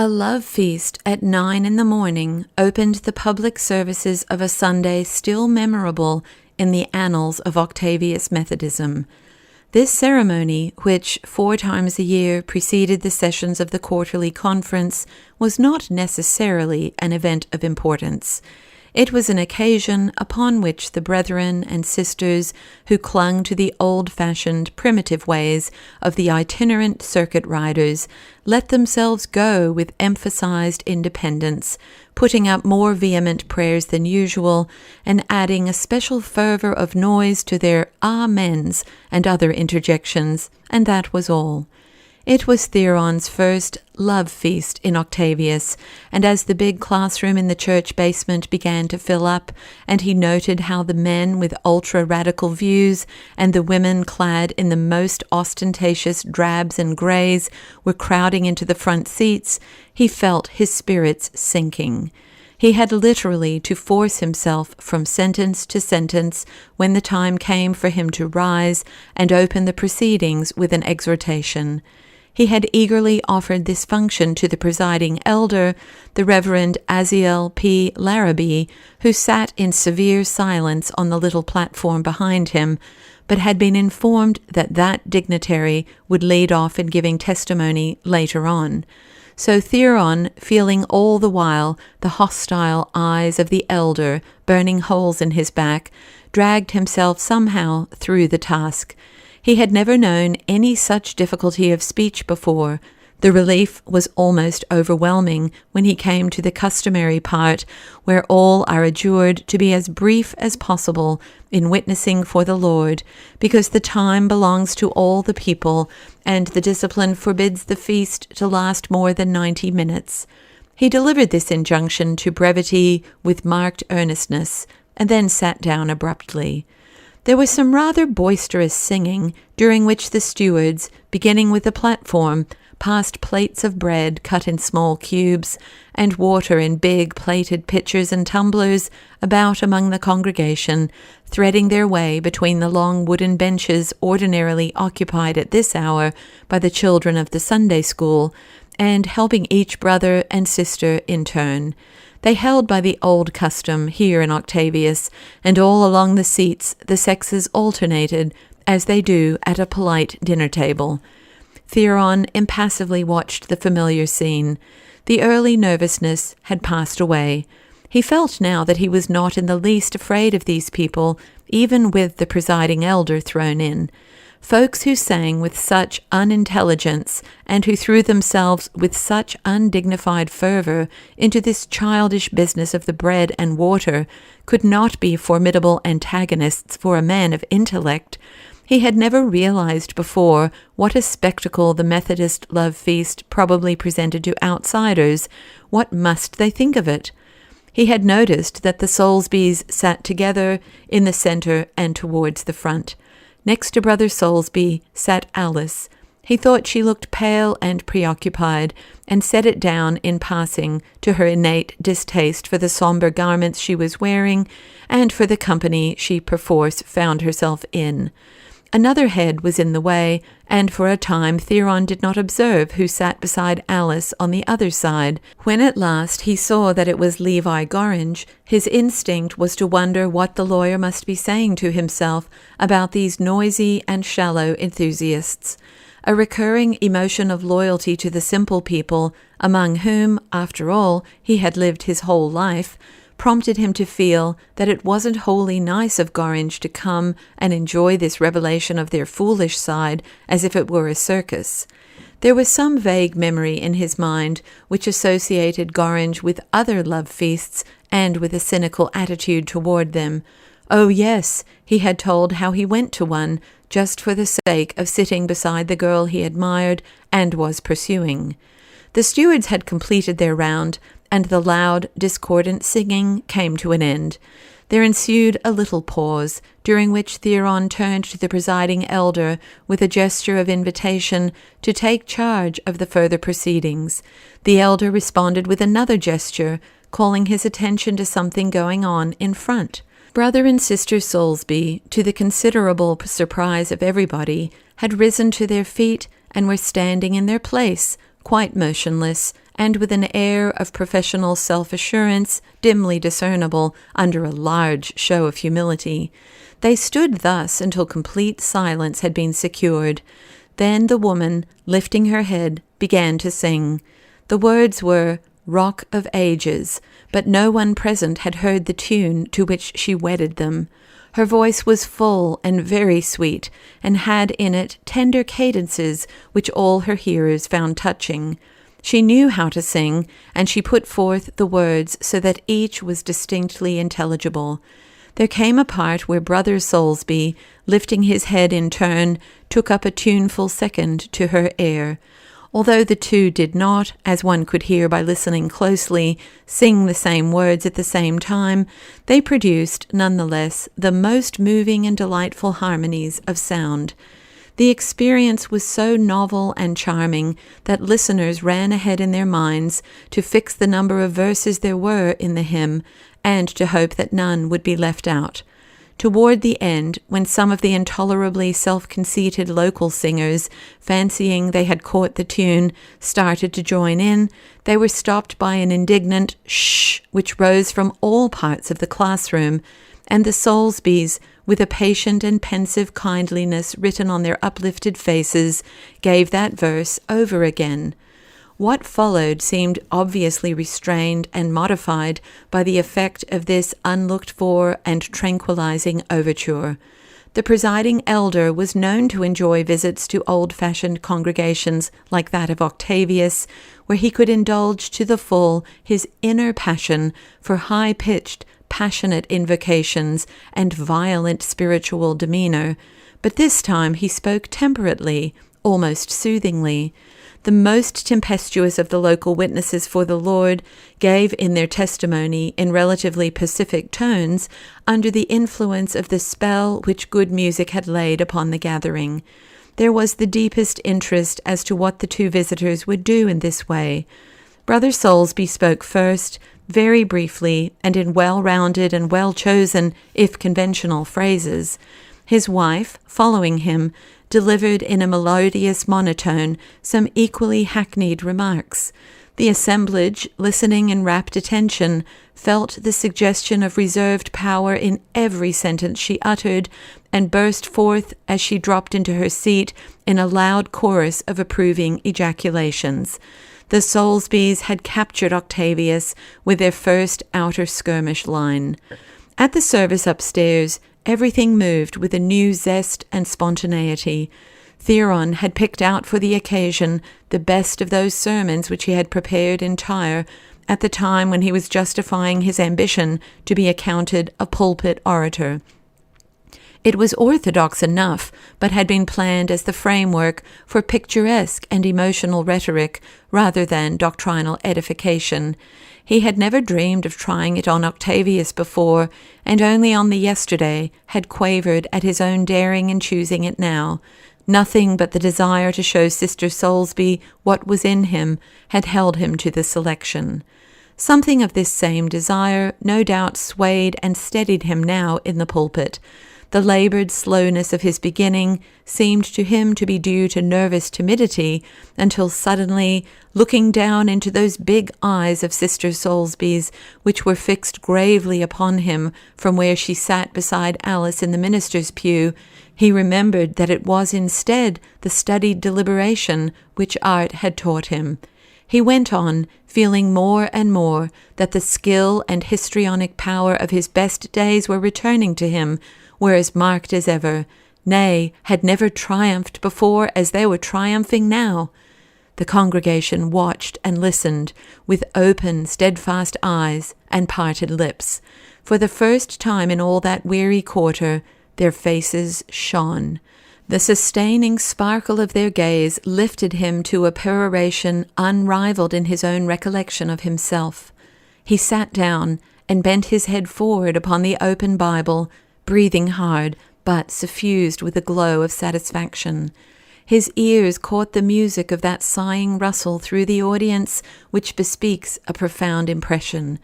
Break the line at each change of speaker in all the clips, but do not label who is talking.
A love feast at 9 in the morning opened the public services of a Sunday still memorable in the annals of Octavius Methodism. This ceremony, which 4 times a year preceded the sessions of the quarterly conference, was not necessarily an event of importance. It was an occasion upon which the brethren and sisters who clung to the old-fashioned primitive ways of the itinerant circuit riders let themselves go with emphasized independence, putting up more vehement prayers than usual, and adding a special fervor of noise to their amens and other interjections, and that was all. It was Theron's first love feast in Octavius, and as the big classroom in the church basement began to fill up, and he noted how the men with ultra-radical views and the women clad in the most ostentatious drabs and greys were crowding into the front seats, he felt his spirits sinking. He had literally to force himself from sentence to sentence when the time came for him to rise and open the proceedings with an exhortation. He had eagerly offered this function to the presiding elder, the Reverend Aziel P. Larrabee, who sat in severe silence on the little platform behind him, but had been informed that that dignitary would lead off in giving testimony later on. So Theron, feeling all the while the hostile eyes of the elder burning holes in his back, dragged himself somehow through the task. He had never known any such difficulty of speech before. The relief was almost overwhelming when he came to the customary part where all are adjured to be as brief as possible in witnessing for the Lord, because the time belongs to all the people, and the discipline forbids the feast to last more than 90 minutes. He delivered this injunction to brevity with marked earnestness, and then sat down abruptly. There was some rather boisterous singing, during which the stewards, beginning with the platform, passed plates of bread cut in small cubes and water in big plated pitchers and tumblers about among the congregation, threading their way between the long wooden benches ordinarily occupied at this hour by the children of the Sunday school, and helping each brother and sister in turn. They held by the old custom here in Octavius, and all along the seats the sexes alternated, as they do at a polite dinner table. Theron impassively watched the familiar scene. The early nervousness had passed away. He felt now that he was not in the least afraid of these people, even with the presiding elder thrown in. Folks who sang with such unintelligence and who threw themselves with such undignified fervor into this childish business of the bread and water could not be formidable antagonists for a man of intellect. He had never realized before what a spectacle the Methodist love feast probably presented to outsiders. What must they think of it? He had noticed that the Soulsbys sat together in the center and towards the front. Next to Brother Soulsby sat Alice. He thought she looked pale and preoccupied, and set it down in passing to her innate distaste for the somber garments she was wearing and for the company she perforce found herself in. Another head was in the way, and for a time Theron did not observe who sat beside Alice on the other side. When at last he saw that it was Levi Gorringe, his instinct was to wonder what the lawyer must be saying to himself about these noisy and shallow enthusiasts. A recurring emotion of loyalty to the simple people, among whom, after all, he had lived his whole life, prompted him to feel that it wasn't wholly nice of Gorringe to come and enjoy this revelation of their foolish side as if it were a circus. There was some vague memory in his mind which associated Gorringe with other love feasts and with a cynical attitude toward them. Oh yes, he had told how he went to one just for the sake of sitting beside the girl he admired and was pursuing. The stewards had completed their round, and the loud, discordant singing came to an end. There ensued a little pause, during which Theron turned to the presiding elder with a gesture of invitation to take charge of the further proceedings. The elder responded with another gesture, calling his attention to something going on in front. Brother and Sister Soulsby, to the considerable surprise of everybody, had risen to their feet and were standing in their place, quite motionless, and with an air of professional self-assurance dimly discernible under a large show of humility. They stood thus until complete silence had been secured. Then the woman, lifting her head, began to sing. The words were Rock of Ages, but no one present had heard the tune to which she wedded them. Her voice was full and very sweet, and had in it tender cadences which all her hearers found touching. She knew how to sing, and she put forth the words so that each was distinctly intelligible. There came a part where Brother Soulsby, lifting his head in turn, took up a tuneful second to her air. Although the two did not, as one could hear by listening closely, sing the same words at the same time, they produced, nonetheless, the most moving and delightful harmonies of sound. The experience was so novel and charming that listeners ran ahead in their minds to fix the number of verses there were in the hymn, and to hope that none would be left out. Toward the end, when some of the intolerably self-conceited local singers, fancying they had caught the tune, started to join in, they were stopped by an indignant shh which rose from all parts of the classroom, and the Soulsbys, with a patient and pensive kindliness written on their uplifted faces, gave that verse over again. What followed seemed obviously restrained and modified by the effect of this unlooked-for and tranquilizing overture. The presiding elder was known to enjoy visits to old-fashioned congregations like that of Octavius, where he could indulge to the full his inner passion for high-pitched, passionate invocations and violent spiritual demeanor, but this time he spoke temperately, almost soothingly. The most tempestuous of the local witnesses for the Lord gave in their testimony in relatively pacific tones under the influence of the spell which good music had laid upon the gathering. There was the deepest interest as to what the two visitors would do in this way. Brother Soulsby spoke first, very briefly, and in well-rounded and well-chosen, if conventional, phrases. His wife, following him, delivered in a melodious monotone some equally hackneyed remarks. The assemblage, listening in rapt attention, felt the suggestion of reserved power in every sentence she uttered, and burst forth as she dropped into her seat in a loud chorus of approving ejaculations. The Soulsbys had captured Octavius with their first outer skirmish line. At the service upstairs, everything moved with a new zest and spontaneity. Theron had picked out for the occasion the best of those sermons which he had prepared in Tyre at the time when he was justifying his ambition to be accounted a pulpit orator. It was orthodox enough, but had been planned as the framework for picturesque and emotional rhetoric rather than doctrinal edification. He had never dreamed of trying it on Octavius before, and only on the yesterday had quavered at his own daring in choosing it now. Nothing but the desire to show Sister Soulsby what was in him had held him to the selection. Something of this same desire no doubt swayed and steadied him now in the pulpit. The labored slowness of his beginning seemed to him to be due to nervous timidity, until suddenly, looking down into those big eyes of Sister Soulsby's, which were fixed gravely upon him from where she sat beside Alice in the minister's pew, he remembered that it was instead the studied deliberation which art had taught him. He went on, feeling more and more that the skill and histrionic power of his best days were returning to him, were as marked as ever, nay, had never triumphed before as they were triumphing now. The congregation watched and listened with open, steadfast eyes and parted lips. For the first time in all that weary quarter, their faces shone. The sustaining sparkle of their gaze lifted him to a peroration unrivaled in his own recollection of himself. He sat down and bent his head forward upon the open Bible, breathing hard, but suffused with a glow of satisfaction. His ears caught the music of that sighing rustle through the audience which bespeaks a profound impression.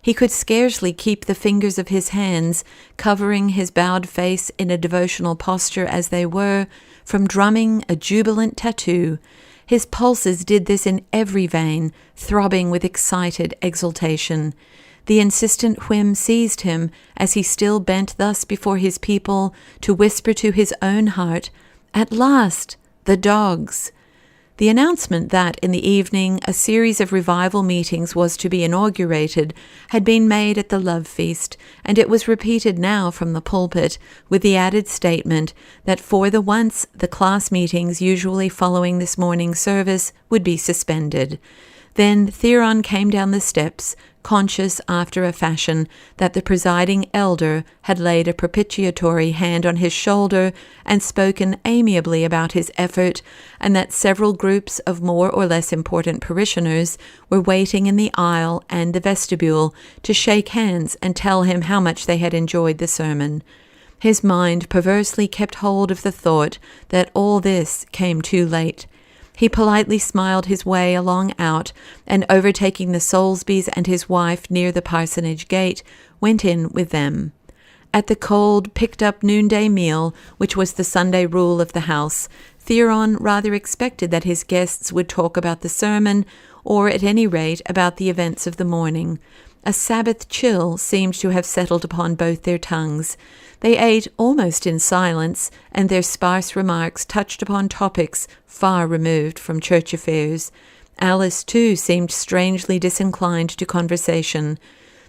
He could scarcely keep the fingers of his hands, covering his bowed face in a devotional posture as they were, from drumming a jubilant tattoo. His pulses did this in every vein, throbbing with excited exultation. The insistent whim seized him, as he still bent thus before his people, to whisper to his own heart, "At last, the dogs!" The announcement that in the evening a series of revival meetings was to be inaugurated had been made at the Love Feast, and it was repeated now from the pulpit, with the added statement that for the once the class meetings usually following this morning service would be suspended. Then Theron came down the steps, conscious after a fashion that the presiding elder had laid a propitiatory hand on his shoulder and spoken amiably about his effort, and that several groups of more or less important parishioners were waiting in the aisle and the vestibule to shake hands and tell him how much they had enjoyed the sermon. His mind perversely kept hold of the thought that all this came too late. He politely smiled his way along out, and overtaking the Soulsbys and his wife near the parsonage gate, went in with them. At the cold, picked-up noonday meal, which was the Sunday rule of the house, Theron rather expected that his guests would talk about the sermon, or at any rate about the events of the morning. A Sabbath chill seemed to have settled upon both their tongues. They ate almost in silence, and their sparse remarks touched upon topics far removed from church affairs. Alice, too, seemed strangely disinclined to conversation.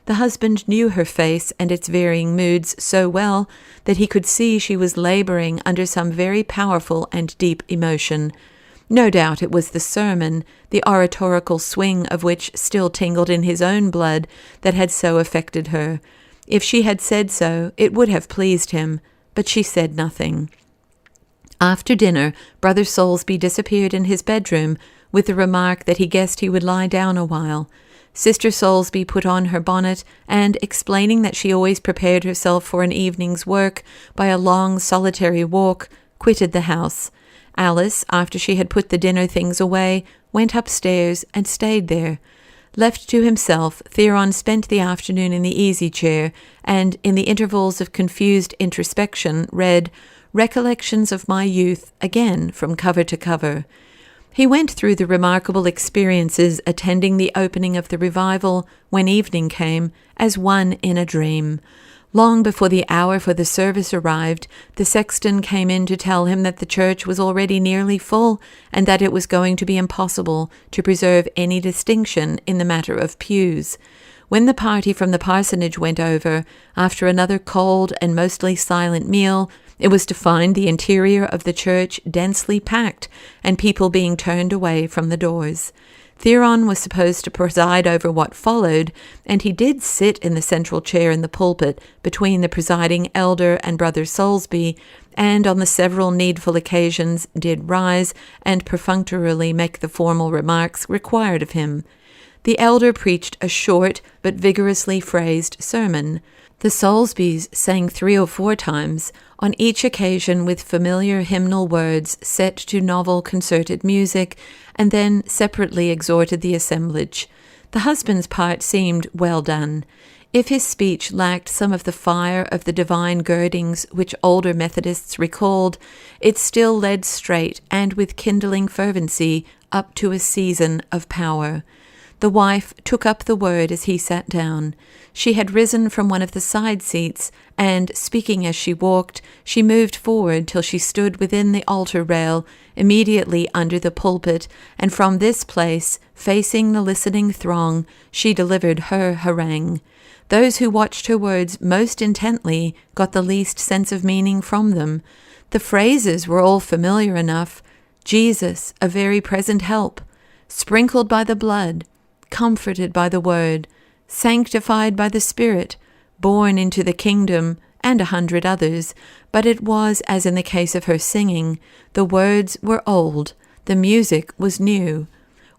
The husband knew her face and its varying moods so well that he could see she was laboring under some very powerful and deep emotion. No doubt it was the sermon, the oratorical swing of which still tingled in his own blood, that had so affected her. If she had said so, it would have pleased him, but she said nothing. After dinner, Brother Soulsby disappeared in his bedroom, with the remark that he guessed he would lie down a while. Sister Soulsby put on her bonnet, and, explaining that she always prepared herself for an evening's work by a long solitary walk, quitted the house. Alice, after she had put the dinner things away, went upstairs and stayed there. Left to himself, Theron spent the afternoon in the easy-chair, and, in the intervals of confused introspection, read Recollections of My Youth again from cover to cover. He went through the remarkable experiences attending the opening of the revival, when evening came, as one in a dream. Long before the hour for the service arrived, the sexton came in to tell him that the church was already nearly full, and that it was going to be impossible to preserve any distinction in the matter of pews. When the party from the parsonage went over, after another cold and mostly silent meal, it was to find the interior of the church densely packed, and people being turned away from the doors. Theron was supposed to preside over what followed, and he did sit in the central chair in the pulpit between the presiding elder and Brother Soulsby, and on the several needful occasions did rise and perfunctorily make the formal remarks required of him. The elder preached a short but vigorously phrased sermon. The Soulsbys sang 3 or 4 times, on each occasion with familiar hymnal words set to novel concerted music, and then separately exhorted the assemblage. The husband's part seemed well done. If his speech lacked some of the fire of the divine girdings which older Methodists recalled, it still led straight and with kindling fervency up to a season of power. The wife took up the word as he sat down. She had risen from one of the side seats, and, speaking as she walked, she moved forward till she stood within the altar rail, immediately under the pulpit, and from this place, facing the listening throng, she delivered her harangue. Those who watched her words most intently got the least sense of meaning from them. The phrases were all familiar enough. Jesus, a very present help, sprinkled by the blood, comforted by the word, sanctified by the Spirit, born into the kingdom, and 100 others, but it was as in the case of her singing. The words were old, the music was new.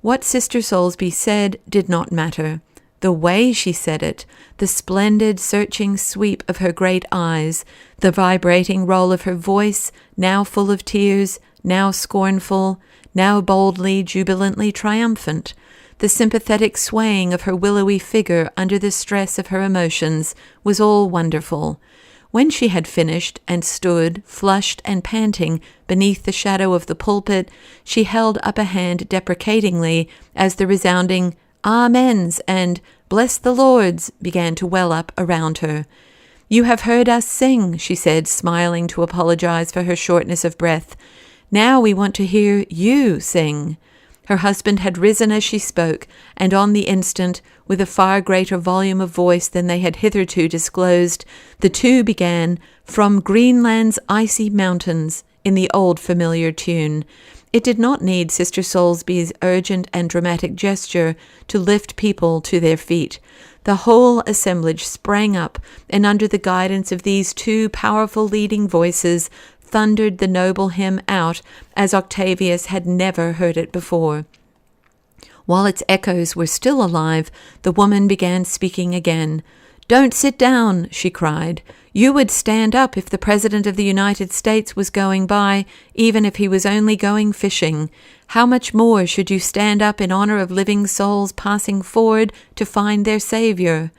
What Sister Soulsby said did not matter. The way she said it, the splendid searching sweep of her great eyes, the vibrating roll of her voice, now full of tears, now scornful, now boldly, jubilantly triumphant, the sympathetic swaying of her willowy figure under the stress of her emotions, was all wonderful. When she had finished and stood, flushed and panting, beneath the shadow of the pulpit, she held up a hand deprecatingly as the resounding Amens and Bless the Lords began to well up around her. "You have heard us sing," she said, smiling to apologize for her shortness of breath. "Now we want to hear you sing." Her husband had risen as she spoke, and on the instant, with a far greater volume of voice than they had hitherto disclosed, the two began "From Greenland's Icy Mountains" in the old familiar tune. It did not need Sister Soulsby's urgent and dramatic gesture to lift people to their feet. The whole assemblage sprang up, and under the guidance of these two powerful leading voices, thundered the noble hymn out as Octavius had never heard it before. While its echoes were still alive, the woman began speaking again. "Don't sit down," she cried. "You would stand up if the President of the United States was going by, even if he was only going fishing. How much more should you stand up in honor of living souls passing forward to find their Savior?"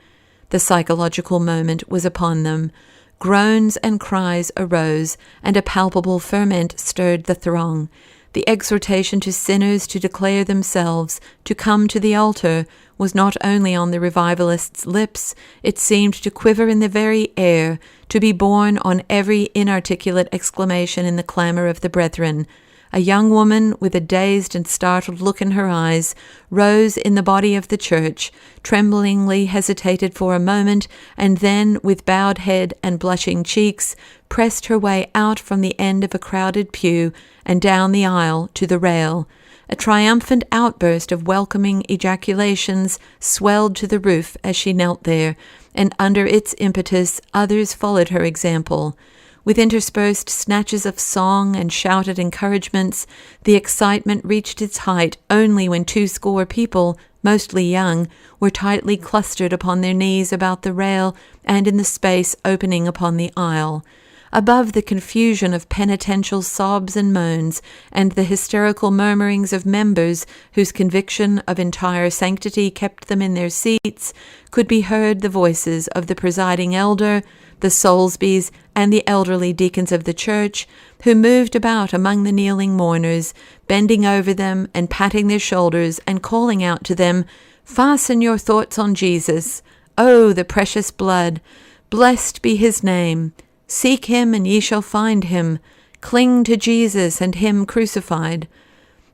The psychological moment was upon them. Groans and cries arose, and a palpable ferment stirred the throng. The exhortation to sinners to declare themselves, to come to the altar, was not only on the revivalists' lips, it seemed to quiver in the very air, to be borne on every inarticulate exclamation in the clamor of the brethren. A young woman with a dazed and startled look in her eyes rose in the body of the church, tremblingly hesitated for a moment, and then, with bowed head and blushing cheeks, pressed her way out from the end of a crowded pew and down the aisle to the rail. A triumphant outburst of welcoming ejaculations swelled to the roof as she knelt there, and under its impetus others followed her example. With interspersed snatches of song and shouted encouragements, the excitement reached its height only when 200 people, mostly young, were tightly clustered upon their knees about the rail and in the space opening upon the aisle. Above the confusion of penitential sobs and moans, and the hysterical murmurings of members whose conviction of entire sanctity kept them in their seats, could be heard the voices of the presiding elder, the Soulsbys, and the elderly deacons of the church, who moved about among the kneeling mourners, bending over them and patting their shoulders and calling out to them, "Fasten your thoughts on Jesus. Oh, the precious blood! Blessed be his name. Seek him and ye shall find him. Cling to Jesus and him crucified."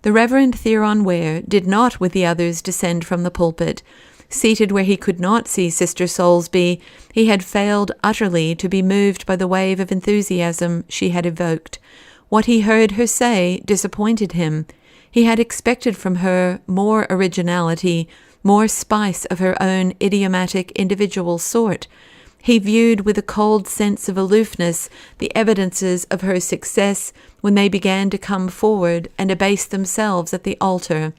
The Reverend Theron Ware did not with the others descend from the pulpit. Seated where he could not see Sister Soulsby, he had failed utterly to be moved by the wave of enthusiasm she had evoked. What he heard her say disappointed him. He had expected from her more originality, more spice of her own idiomatic individual sort. He viewed with a cold sense of aloofness the evidences of her success when they began to come forward and abase themselves at the altar.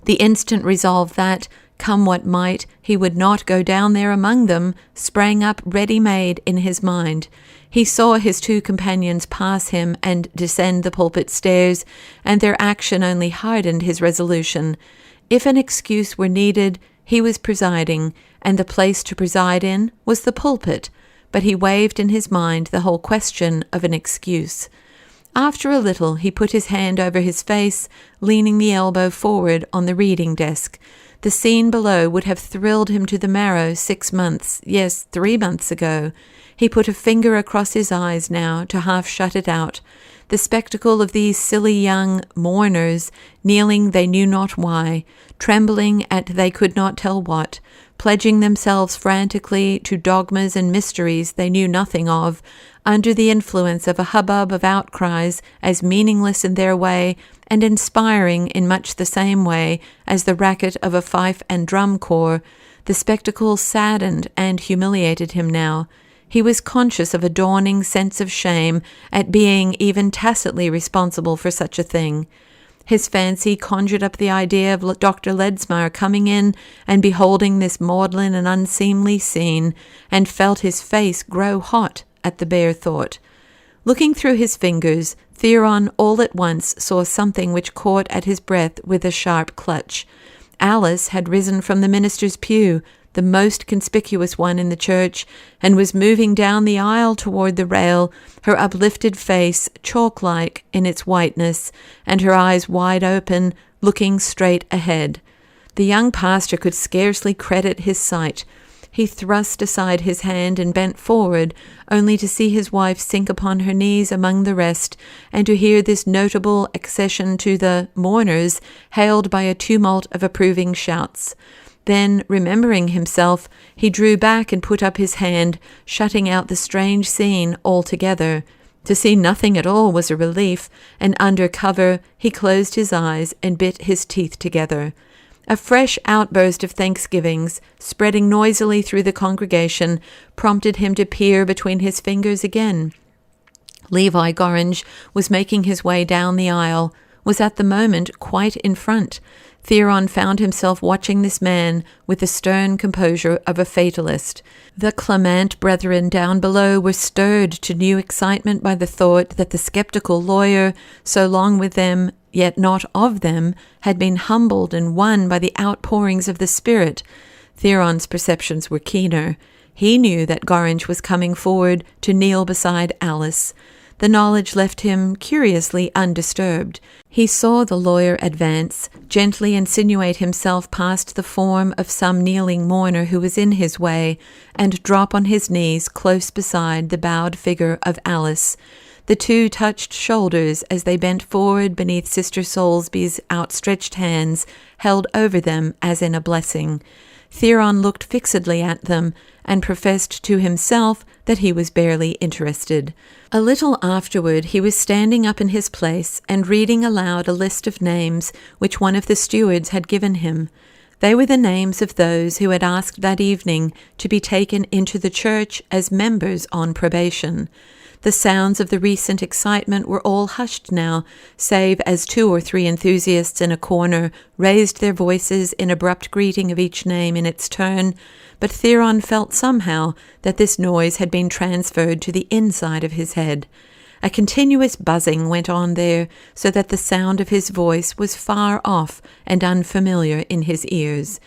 The instant resolve that, come what might, he would not go down there among them, sprang up ready-made in his mind. He saw his two companions pass him and descend the pulpit stairs, and their action only hardened his resolution. If an excuse were needed, he was presiding, and the place to preside in was the pulpit, but he waived in his mind the whole question of an excuse. After a little he put his hand over his face, leaning the elbow forward on the reading desk. The scene below would have thrilled him to the marrow 6 months, yes, 3 months ago. He put a finger across his eyes now to half shut it out. The spectacle of these silly young mourners, kneeling they knew not why, trembling at they could not tell what, pledging themselves frantically to dogmas and mysteries they knew nothing of, under the influence of a hubbub of outcries as meaningless in their way and inspiring in much the same way as the racket of a fife and drum corps, the spectacle saddened and humiliated him now. He was conscious of a dawning sense of shame at being even tacitly responsible for such a thing. His fancy conjured up the idea of Dr. Ledsmar coming in and beholding this maudlin and unseemly scene, and felt his face grow hot at the bare thought. Looking through his fingers, Theron all at once saw something which caught at his breath with a sharp clutch. Alice had risen from the minister's pew, the most conspicuous one in the church, and was moving down the aisle toward the rail, her uplifted face chalk-like in its whiteness, and her eyes wide open, looking straight ahead. The young pastor could scarcely credit his sight. He thrust aside his hand and bent forward, only to see his wife sink upon her knees among the rest, and to hear this notable accession to the mourners hailed by a tumult of approving shouts. Then, remembering himself, he drew back and put up his hand, shutting out the strange scene altogether. To see nothing at all was a relief, and under cover he closed his eyes and bit his teeth together. A fresh outburst of thanksgivings, spreading noisily through the congregation, prompted him to peer between his fingers again. Levi Gorringe was making his way down the aisle, was at the moment quite in front. Theron found himself watching this man with the stern composure of a fatalist. The Clement brethren down below were stirred to new excitement by the thought that the skeptical lawyer, so long with them, yet not of them, had been humbled and won by the outpourings of the Spirit. Theron's perceptions were keener. He knew that Gorringe was coming forward to kneel beside Alice. The knowledge left him curiously undisturbed. He saw the lawyer advance, gently insinuate himself past the form of some kneeling mourner who was in his way, and drop on his knees close beside the bowed figure of Alice. The two touched shoulders as they bent forward beneath Sister Soulsby's outstretched hands, held over them as in a blessing. Theron looked fixedly at them, and professed to himself that he was barely interested. A little afterward he was standing up in his place and reading aloud a list of names which one of the stewards had given him. They were the names of those who had asked that evening to be taken into the church as members on probation. The sounds of the recent excitement were all hushed now, save as 2 or 3 enthusiasts in a corner raised their voices in abrupt greeting of each name in its turn, but Theron felt somehow that this noise had been transferred to the inside of his head. A continuous buzzing went on there, so that the sound of his voice was far off and unfamiliar in his ears.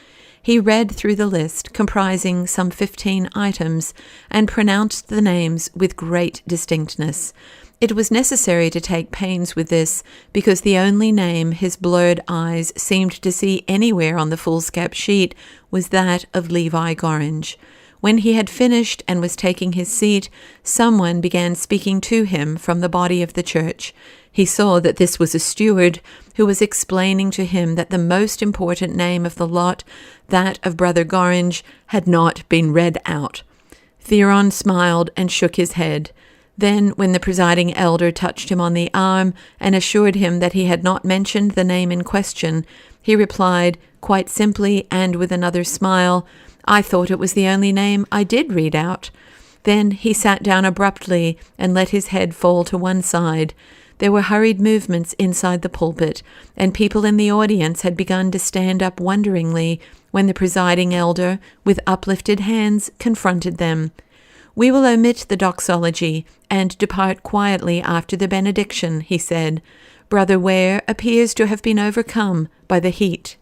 He read through the list, comprising some 15 items, and pronounced the names with great distinctness. It was necessary to take pains with this, because the only name his blurred eyes seemed to see anywhere on the foolscap sheet was that of Levi Gorringe. When he had finished and was taking his seat, someone began speaking to him from the body of the church. He saw that this was a steward, who was explaining to him that the most important name of the lot, that of Brother Gorringe, had not been read out. Theron smiled and shook his head. Then, when the presiding elder touched him on the arm and assured him that he had not mentioned the name in question, he replied, quite simply and with another smile, "I thought it was the only name I did read out." Then he sat down abruptly and let his head fall to one side. There were hurried movements inside the pulpit, and people in the audience had begun to stand up wonderingly when the presiding elder, with uplifted hands, confronted them. "We will omit the doxology and depart quietly after the benediction," he said. "Brother Ware appears to have been overcome by the heat."